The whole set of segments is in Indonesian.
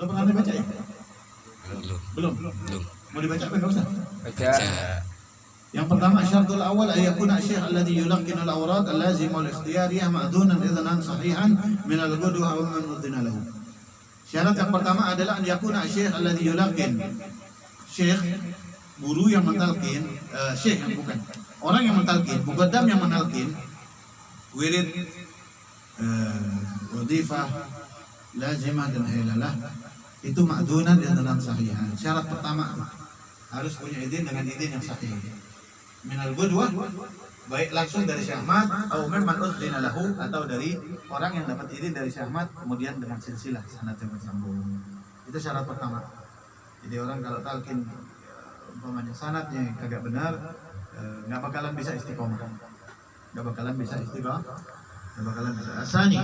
pernah dibaca ya? Belum. Mau dibaca apa enggak usah? Baca. Yang pertama, syaratul awal ayakuna syekh alladhi yulaqqinu al-awrad al-lazim wal-ikhtiyariyah ma'dhunan idhnan sahihan min al-ghudwa wa man udhina lahu. Syarat yang pertama adalah an yakuna syekh alladhi yulaqqin. Syekh, guru yang mentalkin, syekh yang bukan. Orang yang mentalkin, muqaddam yang mentalkin wirid, wadifah, lazimah dan hilalah itu ma'dhunan idhnan sahihan. Syarat pertama harus punya izin dengan izin yang sahih. Minal ghudwah, baik langsung dari Syekh Ahmad atau memang udzina lahu, atau dari orang yang dapat izin dari Syekh Ahmad kemudian dengan silsilah sanad yang bersambung. Itu syarat pertama. Jadi orang kalau talqin umpamanya sanadnya kagak benar, nggak bakalan bisa istiqomah. Nggak bakalan bisa istiqomah. Nggak bakalan bisa. Asani,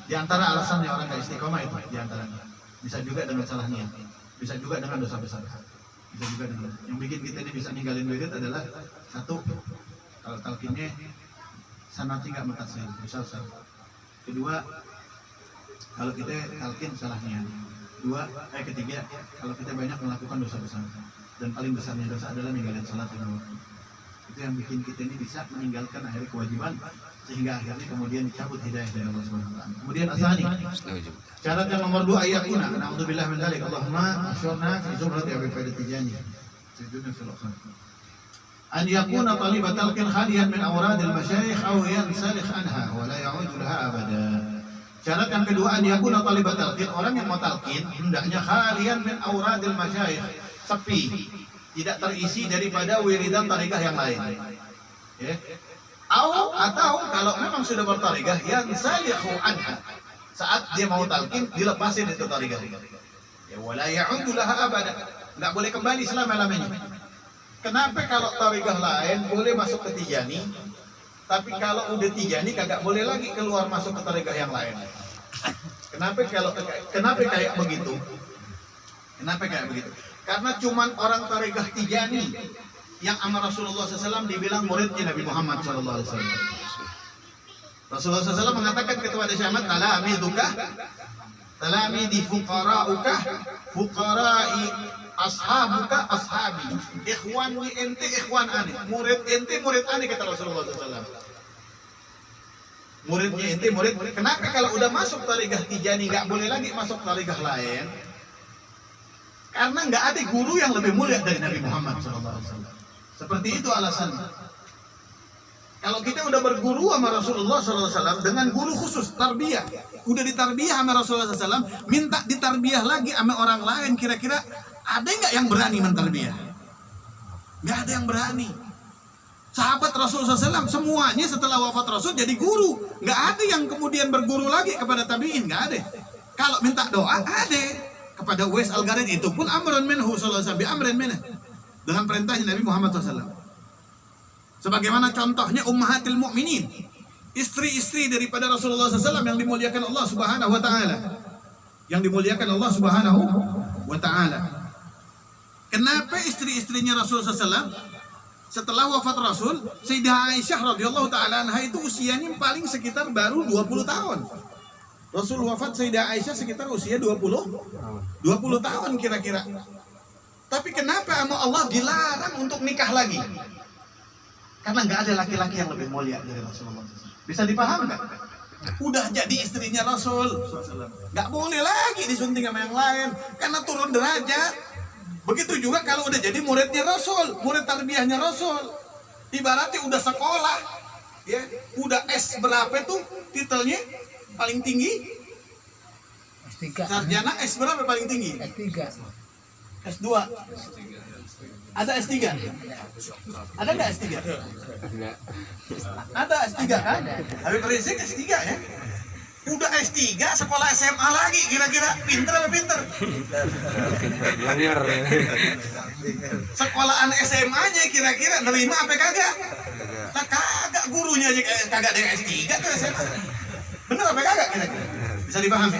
di antara alasannya orang nggak istiqomah itu di antaranya. Bisa juga dengan salah niat. Bisa juga dengan dosa besar. Bisa juga dengan yang bikin kita ini bisa ninggalin wirid adalah satu, kalau talqinnya sanadnya nggak mutasil, misal. Kedua, kalau kita talqin salahnya. Ketiga, kalau kita banyak melakukan dosa besar, dan paling besarnya dosa adalah ninggalin salat lima waktu. Itu yang bikin kita ini bisa meninggalkan akhir kewajiban, sehingga akhirnya kemudian dicabut hidayah dari Allah Subhanahu wa taala. Kemudian asani, syarat yang nomor 2 ayakuna, na'udzubillah min dzalik, Allahumma asyurna fi zumrati Abi Faid Tijani. An yakuna talibat talqin khaliyan min awradil masyayikh aw yansalikh anha wa la ya'udu laha abada. Syarat yang kedua, an yakuna talibat talqin, orang yang mau talqin hendaknya khaliyan min awradil masyayikh, sepi, tidak terisi daripada wiridan tarikah yang lain. Ya. Atau kalau memang sudah bertarikah, yansalikhu anha, saat dia mau talqin dilepasin itu tarikah. Ya wala ya'udu laha abada, enggak boleh kembali selama-lamanya. Kenapa kalau tarikah lain boleh masuk ke Tijani, tapi kalau udah Tijani kagak boleh lagi keluar masuk ke tarikah yang lain? Kenapa kayak begitu? Kenapa kayak begitu? Karena cuman orang tarikah Tijani yang sama Rasulullah SAW dibilang muridnya Nabi Muhammad SAW. Rasulullah SAW mengatakan kepada Syekh Ahmad, talami di fuqara'uka fuqara'i ashabuka ashabi, ikhwani ente ikhwan ane, murid ente murid ane, kata Rasulullah SAW. Muridnya ente murid. Kenapa kalau udah masuk tarikah Tijani nggak boleh lagi masuk tarikah lain? Karena nggak ada guru yang lebih mulia dari Nabi Muhammad SAW. Seperti itu alasannya. Kalau kita udah berguru sama Rasulullah SAW dengan guru khusus tarbiyah, udah ditarbiyah sama Rasulullah SAW, minta ditarbiyah lagi sama orang lain, kira-kira ada nggak yang berani mentarbiyah? Nggak ada yang berani. Sahabat Rasulullah SAW semuanya setelah wafat Rasul jadi guru, nggak ada yang kemudian berguru lagi kepada tabiin, nggak ada. Kalau minta doa ada kepada Uwais Al-Qarni, itu pun amrun minhu sallallahu alaihi wasallam, amrin minhu, dengan perintahnya Nabi Muhammad SAW. Sebagaimana contohnya ummahatil mukminin, istri-istri daripada Rasulullah SAW yang dimuliakan Allah Subhanahu wa taala. Yang dimuliakan Allah Subhanahu wa taala. Kenapa istri-istrinya Rasulullah SAW setelah wafat Rasul, Sayyidah Aisyah radhiyallahu taala anha itu usianya paling sekitar baru 20 tahun. Rasul wafat, Sayyidah Aisyah sekitar usia 20 tahun kira-kira. Tapi kenapa sama Allah dilarang untuk nikah lagi? Karena nggak ada laki-laki yang lebih mulia dari Rasulullah. Bisa dipaham nggak? Udah jadi istrinya Rasul, nggak boleh lagi disunting sama yang lain, karena turun derajat. Begitu juga kalau udah jadi muridnya Rasul, murid tarbiyahnya Rasul, ibaratnya udah sekolah, ya, udah S berapa tuh titelnya paling tinggi? S3. Sarjana S berapa paling tinggi? S3. S2. Ada S3? Ada nggak S3? Ada S3 kan? Habib Rizik S3 ya? Udah S3, sekolah SMA lagi, kira-kira pinter apa pinter? Sekolahan SMA-nya kira-kira nerima apa kagak? Nah, kagak, gurunya aja kagak ada S3 tuh SMA. Bener apa kagak kira-kira? Bisa dipahami?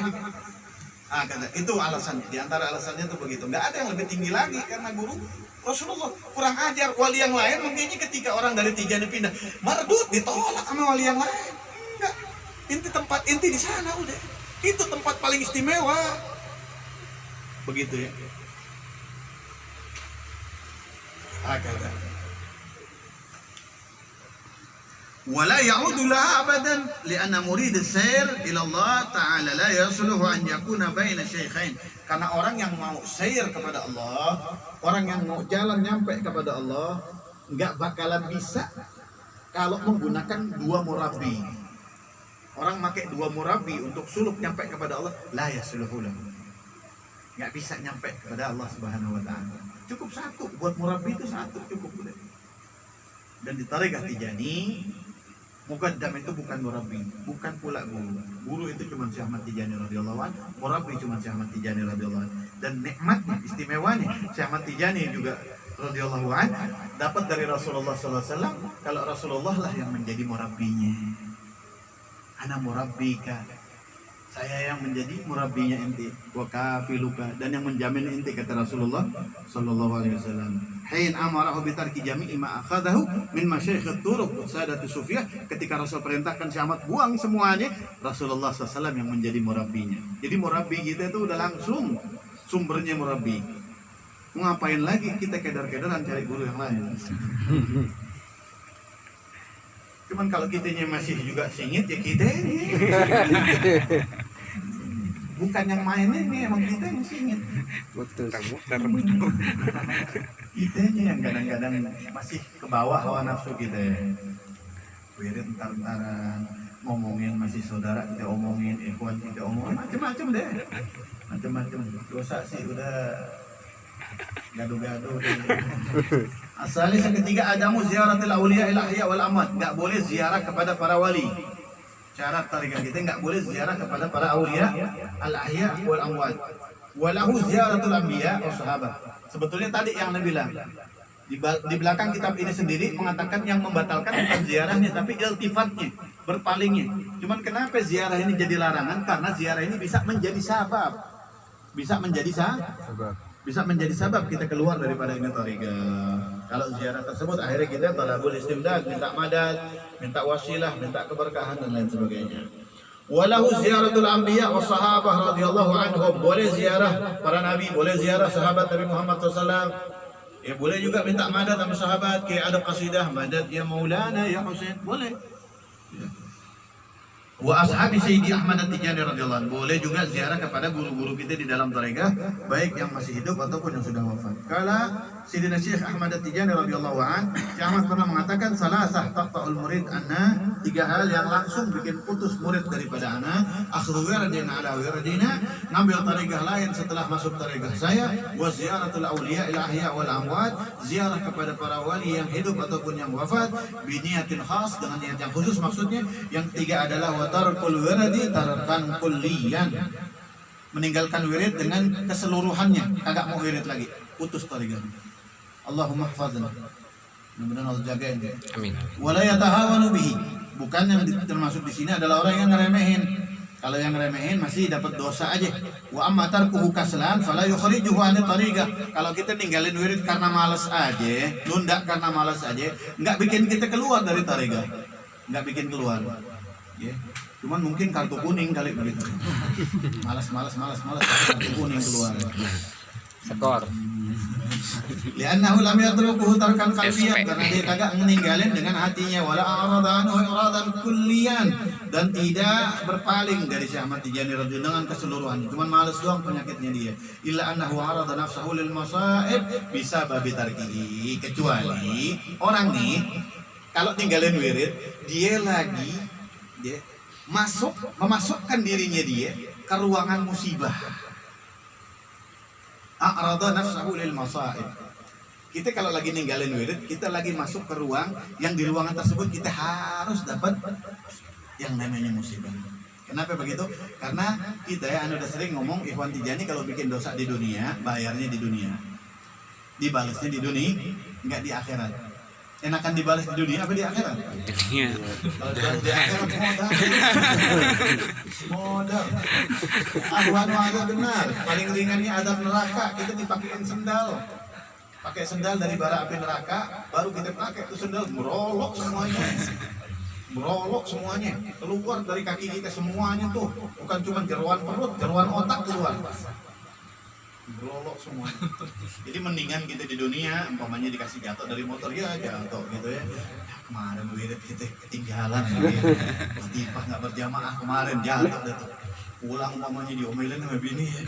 Ah, itu alasannya. Di antara alasannya tuh begitu. Nggak ada yang lebih tinggi lagi karena guru Rasulullah kurang ajar. Wali yang lain mungkinnya ketika orang dari Tijani pindah, mardut ditolak sama wali yang lain. Enggak. Inti tempat inti di sana udah. Itu tempat paling istimewa. Begitu ya. Hakada. ولا يعود لها أبدا لأن مريد السير إلى الله تعالى لا يصلح أن يكون بين شيخين. Karena orang yang mau sair kepada Allah, orang yang mau jalan nyampe kepada Allah, nggak bakalan bisa kalau menggunakan dua murabi. Orang pakai dua murabi untuk suluk nyampe kepada Allah, la yasluhu lahu. Nggak bisa nyampe kepada Allah Subhanahu wa taala. Cukup satu, buat murabi itu satu cukup udah. Dan di Thariqah Tijani, Muqaddam itu bukan murabi, bukan pula guru. Guru itu cuma Syekh Ahmad Tijani radhiyallahu anhu, murabi cuma Syekh Ahmad Tijani radhiyallahu anhu. Dan nikmatnya, istimewanya, Syekh Ahmad Tijani juga radhiyallahu anhu dapat dari Rasulullah sallallahu alaihi wasallam, kalau Rasulullah lah yang menjadi murabinya. Ana murabbika. Saya yang menjadi murabinya inti, wa kafiluka, dan yang menjamin inti, kata Rasulullah sallallahu alaihi wasallam. Hain amarahu bi tarki jami'i ma akhadahu min masyayikh at-turuq sadatu sufiyah, ketika Rasul perintahkan Syahmat buang semuanya, Rasulullah SAW yang menjadi murabinya. Jadi murabi kita itu udah langsung sumbernya murabi. Mau ngapain lagi kita kedar-kedaran cari guru yang lain? Cuman kalau kitanya masih juga singit ya kita ini. Bukan yang main ini, emang kita yang singit. Muter-muter. Kitanya yang kadang-kadang masih ke bawah hawa nafsu kita. Wirid entar-entaran, ngomongin masih saudara kita omongin, ikhwan kita omongin, macam-macam deh. Macam-macam. Dosa sih udah gaduh-gaduh deh. Asalnya yang ketiga, adamu ziaratil awliya ila ahya wal amwat. Enggak boleh ziarah kepada para wali. Syarat tarikat kita enggak boleh ziarah kepada para awliya al ahya wal amwat. Walahu ziyaratul anbiya wa sahabat. Sebetulnya tadi yang Nabi bilang di belakang kitab ini sendiri mengatakan yang membatalkan bukan ziarahnya tapi iltifatnya, berpalingnya. Cuman kenapa ziarah ini jadi larangan? Karena ziarah ini bisa menjadi sabab. Bisa menjadi sabab kita keluar daripada ini tariqah. Kalau ziarah tersebut akhirnya kita talabul istimdad, minta madad, minta wasilah, minta keberkahan dan lain sebagainya. Walahu ziyaratul anbiya wa sahabah radhiyallahu anhum. Boleh ziarah para nabi, boleh ziarah sahabat Nabi Muhammad SAW. Ya boleh juga minta madad sama sahabat, kayak ada qasidah madad ya Maulana ya Husain, boleh. Ya. Wa ashabi Sayyidi Ahmad At-Tijani radhiyallahu anhu. Boleh juga ziarah kepada guru-guru kita di dalam tariqah, baik yang masih hidup ataupun yang sudah wafat. Kala Sayyidina Syekh Ahmad At-Tijani radhiyallahu anhu, Syekh Ahmad pernah mengatakan salasah taqta'ul murid anna, tiga hal yang langsung bikin putus murid daripada ana, akhdhu wiradina ala wiradina, ngambil tariqah lain setelah masuk tariqah saya, wa ziyaratul awliya ila ahya wal amwat, ziarah kepada para wali yang hidup ataupun yang wafat, biniyatin khas, dengan niat yang khusus. Maksudnya yang ketiga adalah tarkul wiradi tarkan kulliyan, meninggalkan wirid dengan keseluruhannya, kagak mau wirid lagi, putus tariqah. Allahumma hafazna, mudah-mudahan Allah jagain dia. Amin. Wala yatahawanu bihi, bukan yang termasuk di sini adalah orang yang ngeremehin. Kalau yang ngeremehin masih dapat dosa aja. Wa amma tarkuhu kaslan fala yukhrijuhu an tariqah. Kalau kita ninggalin wirid karena malas aja, nunda karena malas aja, enggak bikin kita keluar dari tariqah. Enggak bikin keluar. Ya. Cuman mungkin kartu kuning kali begitu. Malas kartu kuning keluar. Skor. Li'annahu lam yatrukuhu tarkan qalbiyan, karena dia kagak meninggalin dengan hatinya, wala a'rada anhu iradan kulliyan, dan tidak berpaling dari Syekh Ahmad Tijani radhiyallahu dengan keseluruhannya. Cuman malas doang penyakitnya dia. Illa annahu arada nafsahu lil masaib bisababi tarkihi, kecuali orang nih kalau tinggalin wirid dia memasukkan dirinya dia ke ruangan musibah. A'rada nafsahu lil masaib. Kita kalau lagi ninggalin wirid, kita lagi masuk ke ruang yang di ruangan tersebut kita harus dapat yang namanya musibah. Kenapa begitu? Karena kita ya udah sering ngomong Ikhwan Tijani kalau bikin dosa di dunia, bayarnya di dunia. Dibalasnya di dunia, enggak di akhirat. Enakan dibalas di dunia apa di akhirat? Iya. Kalau dibalas di akhirat modal. Ahwan ada benar. Paling ringannya adab neraka, kita dipakein sendal. Pakai sendal dari bara api neraka, baru kita pakai itu sendal merolok semuanya. Keluar dari kaki kita semuanya tuh. Bukan cuma jeroan perut, jeroan otak keluar. Berolok semua. Jadi mendingan kita di dunia, umpamanya dikasih jatuh dari motor ya jatuh gitu ya. Kemarin wirid kita ketinggalan gitu. Latifah nggak berjamaah kemarin jatuh gitu. Pulang umpamanya diomelin sama bini ya.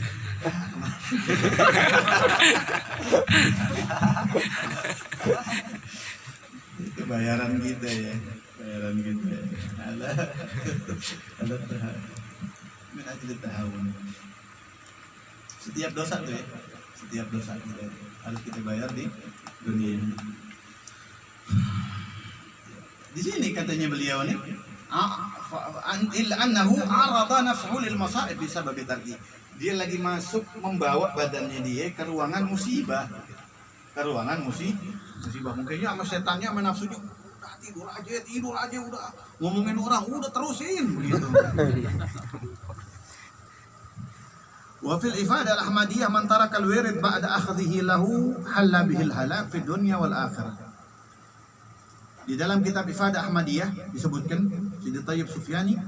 Itu bayaran kita ya. Bayaran kita. Ada min ajli tahawun. Setiap dosa tuh ya, setiap dosa kita harus kita bayar di dunia ini. Di sini katanya beliau nih, illa annahu arada nafsuhu lil masaib bisabab tarki. Dia lagi masuk membawa badannya dia ke ruangan musibah. Ke ruangan musibah. Mungkinnya sama setannya sama nafsunya udah tidur aja udah ngomongin orang udah terusin begitu. Wa fil ifadah al-ahmadiyah man taraka al-wirid ba'da akhdhihi lahu halla bihil halak fi dunya wal akhirah. Di dalam kitab Ifadah Ahmadiyah disebutkan Sidi Thayyib Sufyani,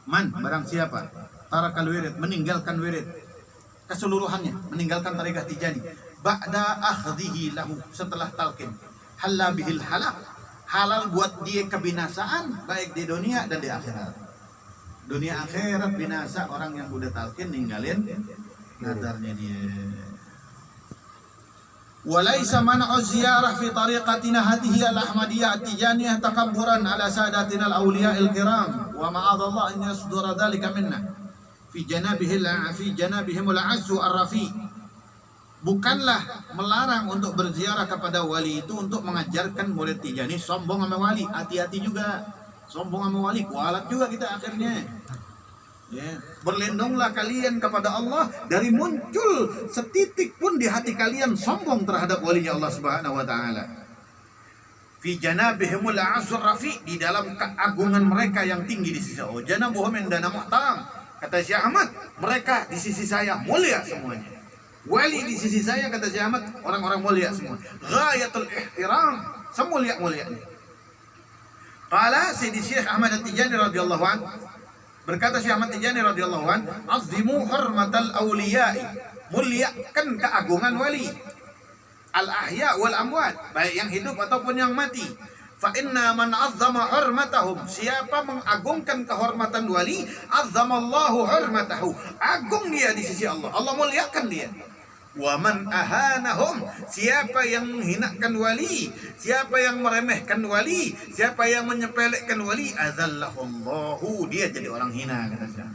man barang siapa taraka al-wirid meninggalkan wirid keseluruhannya, meninggalkan tariqah Tijani ba'da akhdhihi lahu setelah talqin halla bihil halak, halal buat dia kebinasaan baik di dunia dan di akhirat. Dunia akhirat binasa orang yang udah talqin ninggalin nadarnya dia. Walaysa man'u ziyarah fi tariqatina hadhihi al-ahmadiyah at-tijaniyah takabburan ala sadatina al-awliya al-kiram wa ma'adallah an yasdura dhalika minna fi janabihim al-'azzu ar-rafi. Bukanlah melarang untuk berziarah kepada wali itu untuk mengajarkan murid Tijani sombong sama wali, hati-hati juga. Sombong sama wali, kualat juga kita akhirnya. Ya, berlindunglah kalian kepada Allah dari muncul setitik pun di hati kalian sombong terhadap walinya Allah Subhanahu wa taala. Fi janabihimul a'azzur rafi, di dalam keagungan mereka yang tinggi di sisi Allah. Janabuhum indana muhtaram. Kata Syekh Ahmad, mereka di sisi saya mulia semuanya. Wali di sisi saya kata Syekh Ahmad, orang-orang mulia semua. Ghayatul ihtiram, semulia-mulianya. Qala Sayyidi Syekh Ahmad At-Tijani radhiyallahu anhu, berkata Syekh Ahmad Tijani radhiyallahu anhu, azimu hurmatal awliya'i, muliakan keagungan wali, al-ahya wal amwat, baik yang hidup ataupun yang mati. Fa inna man azzama hurmatahum, siapa mengagungkan kehormatan wali, azzamallahu hurmatahu, agung dia di sisi Allah, Allah muliakan dia. Wa man ahanahum, siapa yang menghinakan wali, siapa yang meremehkan wali, siapa yang menyepelekan wali, azallahullahu, dia jadi orang hina kata Syekh.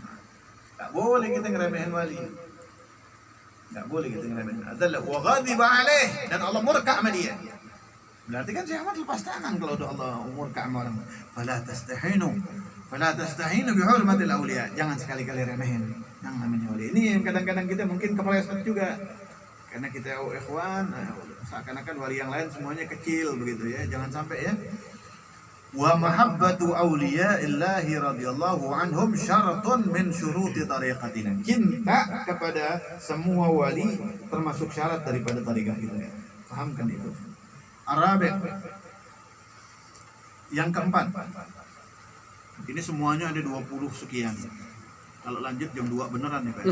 Tak boleh kita ngeremehin wali. Tak boleh kita ngeremehin. Azallahu wa ghadiba alaih, dan Allah murka sama dia. Berarti kan Syekh Ahmad lepas tangan kalau Allah murka sama orang. Fala tastahinu bi hurmatil awliya. Jangan sekali-kali remehin yang namanya wali. Ini yang kadang-kadang kita mungkin kepleset juga. Karena kita ikhwan, seakan-akan wali yang lain semuanya kecil begitu ya. Jangan sampai ya. Wa mahabbatu awliyaillahi radhiyallahu anhum syaratun min syuruti tariqatina. Cinta kepada semua wali termasuk syarat daripada tariqah kita. Pahamkan itu. Arabi. Yang keempat. Ini semuanya ada 20 sekian. Kalau lanjut jam 2 beneran ya Pak.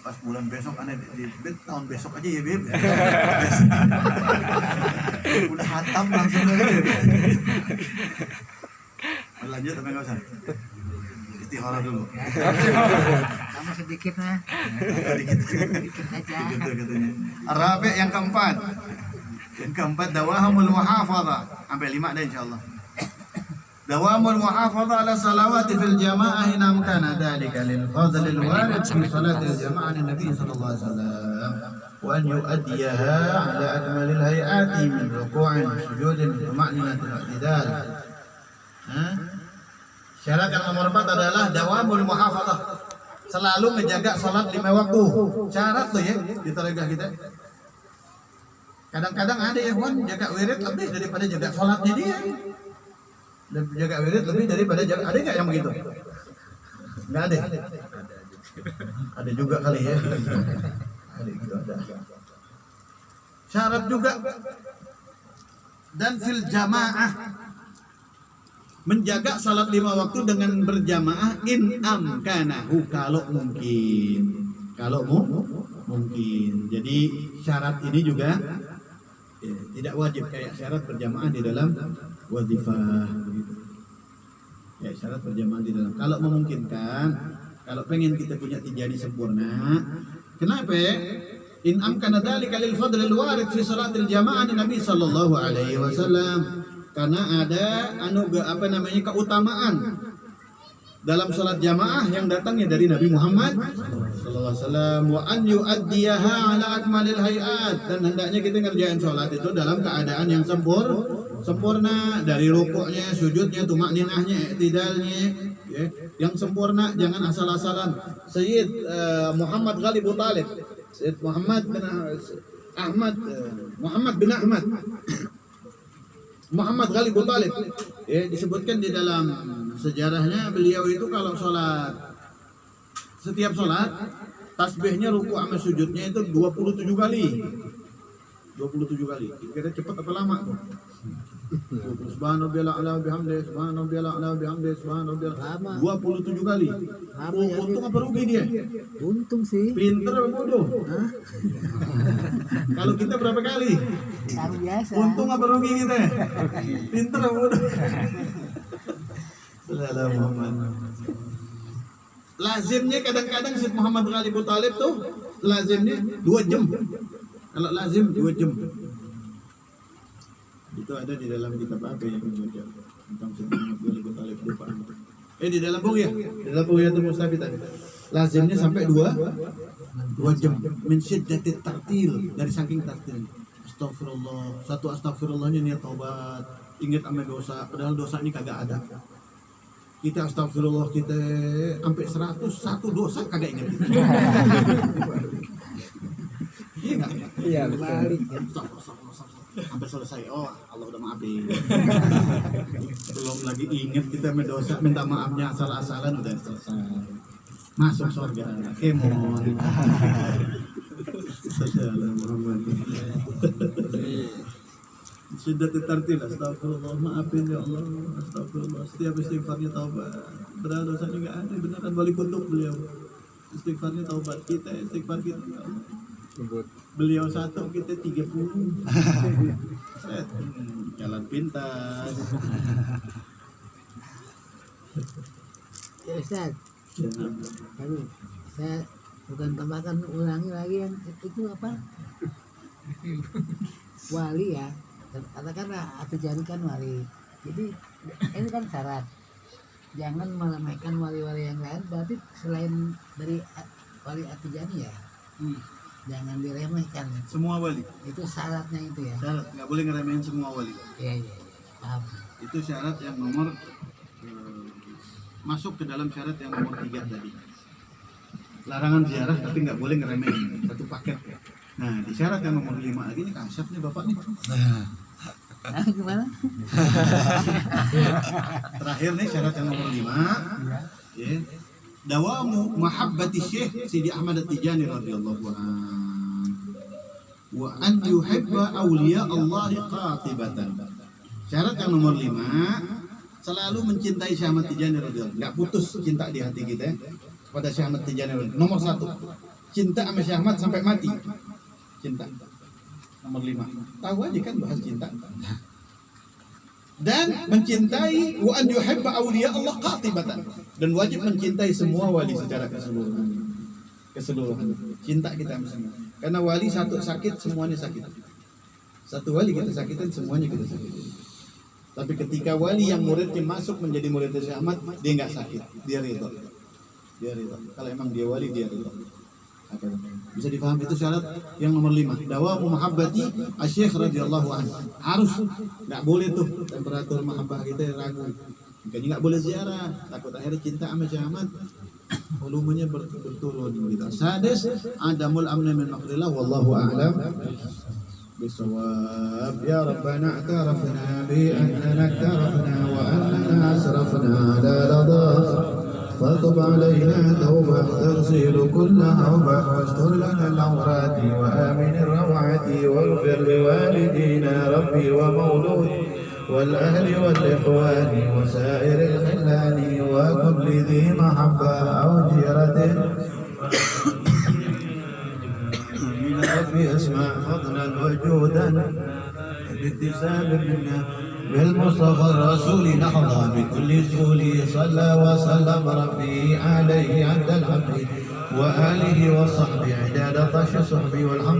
Pas bulan besok aneh di tahun besok aja ya Beb. Udah hatam langsung aja. Lanjut apa enggak usah? Istikharah dulu. Sama sedikit nah. Sedikit aja. Katanya. Arabi yang keempat. Yang keempat dawahamul muhafadzah. Sampai 5 dah insyaallah. Dawamul muhafadzah ala salawati fil jamaah in amkana dzalika lil fadlil warid fi salatil jamaah Nabi sallallahu alaihi wasallam wa an yu'addiyaha ala akmalil hayati min ruku'in sujudin tuma'ninatin wa i'tidal. Syarat yang nomor 4 adalah dawamul muhafadzah, selalu menjaga salat 5 waktu. Syarat tuh ya di tariqah kita. Kadang-kadang ada ya jaga wirid lebih daripada jaga salatnya dia. Dan jaga wirid lebih daripada jaga, ada nggak yang begitu? Nggak ada. Ada juga kali ya. Ada gitu ada. Syarat juga dan fil jamaah, menjaga salat 5 waktu dengan berjamaah in amkanahu, kalau mungkin. Kalau mungkin. Jadi syarat ini juga tidak wajib kayak syarat berjamaah di dalam wazifah begitu. Ya, syarat berjamaah di dalam. Kalau memungkinkan, kalau pengen kita punya tijani sempurna, kenapa? In amkana dzalika lil fadlil warid fi salatil jamaah Nabi sallallahu alaihi wasallam. Karena ada keutamaan dalam salat jamaah yang datangnya dari Nabi Muhammad sallallahu alaihi wasallam, wa an yu'addiyaha ala akmalil hayat, dan hendaknya kita ngerjain salat itu dalam keadaan yang sempurna, dari rukuknya, sujudnya, tumakninahnya, i'tidalnya, ya, yang sempurna, jangan asal-asalan. Sayyid Muhammad Ghalib Talib, Sayyid Muhammad bin Ahmad Muhammad Ghalib Talib, ya, disebutkan di dalam sejarahnya, beliau itu kalau sholat, setiap sholat tasbihnya, ruku sama sujudnya itu 27 kali. 27 kali. Kira cepat apa lama tuh? Subhanallah ala bihamdi, subhanallah ala bihamdi, subhanallah. 27 kali. Untung apa rugi dia? Untung sih. Pinter apa bodoh? Kalau kita berapa kali? Luar biasa. Untung apa rugi kita? Pinter apa bodoh? Sallallahu Muhammad. Lazimnya kadang-kadang Syed Muhammad Ghalib Talib tuh lazimnya 2 jam. Kalau lazim 2 jam. Itu ada di dalam kitab apa yang baca tentang Syed Muhammad Ghalib Talib lupa. Di dalam buku ya. Di dalam buku itu Mustafid tadi. Lazimnya sampai 2 jam. Min syiddatit tartil, dari saking tartil. Astagfirullah. Satu astagfirullahnya niat taubat, ingat sama dosa, padahal dosa ini kagak ada. Kita astagfirullah kita sampai 100, satu dosa kagak ingat. Iya enggak? Iya, balik. Sampai selesai, oh Allah udah maafin. Belum lagi ingat kita mendosa, minta maafnya asal-asalan udah selesai. Masuk surga, kemon. Sudah tertartil, astagfirullah, maafin ya Allah, astagfirullah. Setiap istighfarnya taubat, padahal dosanya nggak ada, beneran wali kutub beliau. Istighfarnya taubat, kita istighfar kita ya Allah. Beliau 1, kita 30. Jalan pintas. Ya Ustaz, saya bukan tambahkan, ulangi lagi yang itu apa? Wali ya, katakanlah atau jadikan wali. Jadi ini kan syarat. Jangan melemahkan wali-wali yang lain. Berarti selain dari wali Atijani ya, jangan diremehkan. Semua wali. Itu syaratnya itu ya. Syarat, nggak boleh ngeremehin semua wali. Iya. Paham. Itu syarat yang nomor masuk ke dalam syarat yang nomor 3 tadi. Larangan ziarah tapi nggak boleh ngeremehin, satu paket. Nah, di syarat yang nomor 5 lagi ini kasep nih Bapak nih. Gimana? Terakhir nih syarat yang nomor 5. Ya. Dawamu mahabbati Syekh Sidi Ahmad At-Tijani radhiyallahu anhu wa an yuhibba awliya Allah qatibatan. Syarat yang nomor 5, selalu mencintai Syekh Ahmad Tijani radhiyallahu anhu. Enggak putus cinta di hati kita kepada Syekh Ahmad Tijani radhiyallahu anhu. Nomor 1, cinta sama Syekh Ahmad sampai mati. Cinta. Nomor 5. Tahu aja kan bahas cinta. Dan mencintai wa an yuhibba awliya Allah qatibatan, dan wajib mencintai semua wali secara keseluruhan. Cinta kita sama. Karena wali satu sakit semuanya sakit. Satu wali kita sakitin semuanya kita sakitin. Tapi ketika wali yang muridnya masuk menjadi murid Syekh Ahmad, dia enggak sakit, dia ridha. Dia ridha. Kalau emang dia wali, dia ridha. Bisa dipahami itu syarat yang nomor 5. Dawamu mahabbati asy-syekh radhiyallahu anhu. Harus, enggak boleh tuh temperatur mahabbah kita ragu. Makanya enggak boleh ziarah, takut akhirnya cinta sama Syekh Ahmad volumenya berturun gitu. Sadis, adamul amni min makrillah, wallahu a'lam bisawab. Ya Rabbana a'tarafna bi annana a'tarafna wa annana asrafna ala radaf. فاطب علينا توبة تغسل كل أوبة واستر لنا العورات وآمن الروعة واغفر لوالدينا ربي ومولود والأهل والإخوان وسائر الخلان وكل ذي محبة أو جيرة في أسماء فضلا وجودا بابتسام منا بالمصطفى الرسول نحظى بكل سول صلى وسلم ربي عليه عند العبد وآله وصحبه عداد طش صحبي والحمد